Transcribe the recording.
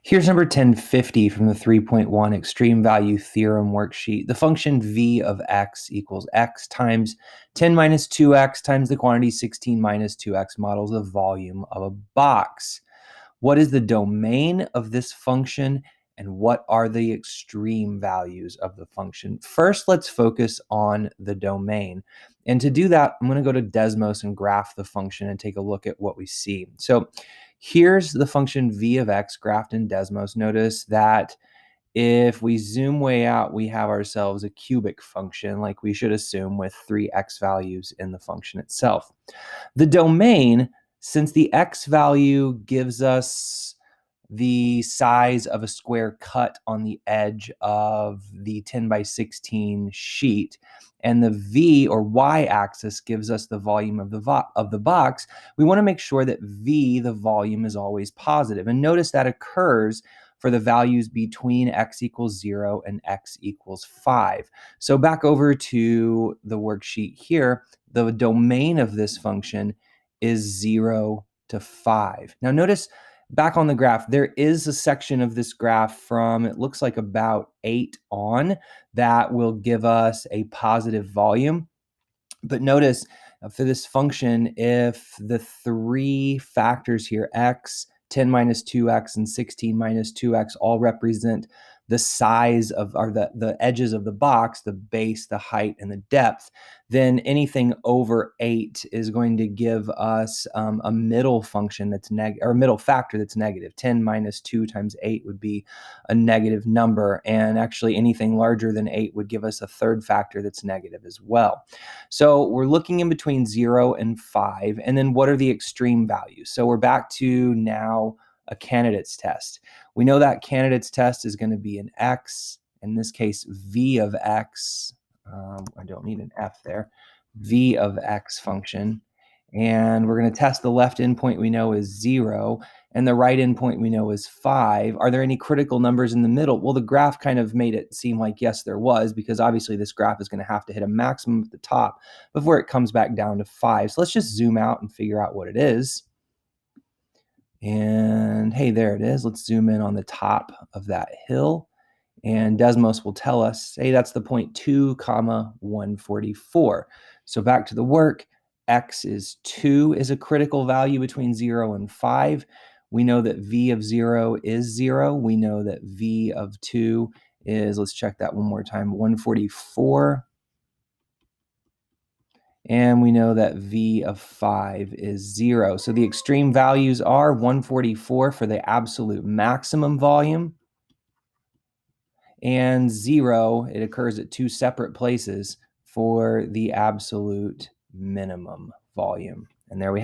Here's number 1050 from the 3.1 extreme value theorem worksheet. The function v of x equals x times 10 minus 2x times the quantity 16 minus 2x models the volume of a box. What is the domain of this function, and what are the extreme values of the function? First, let's focus on the domain. And to do that, I'm going to go to Desmos and graph the function and take a look at what we see. So here's the function v of x graphed in Desmos. Notice that if we zoom way out, we have ourselves a cubic function, like we should assume, with 3 x values in the function itself. The domain, since the x value gives us the size of a square cut on the edge of the 10 by 16 sheet, and the v or y-axis gives us the volume of the box, we want to make sure that v, the volume, is always positive. And notice that occurs for the values between x equals 0 and x equals 5. So back over to the worksheet here, the domain of this function is 0 to 5. Now notice back on the graph, there is a section of this graph from, it looks like about 8 on, that will give us a positive volume. But notice for this function, if the three factors here, x, 10 minus 2x, and 16 minus 2x, all represent the size of, or the edges of the box, the base, the height, and the depth, then anything over 8 is going to give us a middle function that's or a middle factor that's negative. 10 minus 2 times 8 would be a negative number, and actually anything larger than 8 would give us a third factor that's negative as well. So we're looking in between 0 and 5, and then what are the extreme values? So we're back to now a candidates test. We know that candidates test is going to be an x, in this case v of x, I don't need an f there, v of x function, and we're going to test the left endpoint we know is 0, and the right endpoint we know is 5. Are there any critical numbers in the middle? Well, the graph kind of made it seem like yes, there was, because obviously this graph is going to have to hit a maximum at the top before it comes back down to 5. So let's just zoom out and figure out what it is. And hey, there it is. Let's zoom in on the top of that hill. And Desmos will tell us, hey, that's the point 2, 144. So back to the work, x is 2 is a critical value between 0 and 5. We know that v of 0 is 0. We know that v of 2 is, let's check that one more time, 144. And we know that v of 5 is 0. So the extreme values are 144 for the absolute maximum volume, and 0, it occurs at 2 separate places for the absolute minimum volume. And there we have it.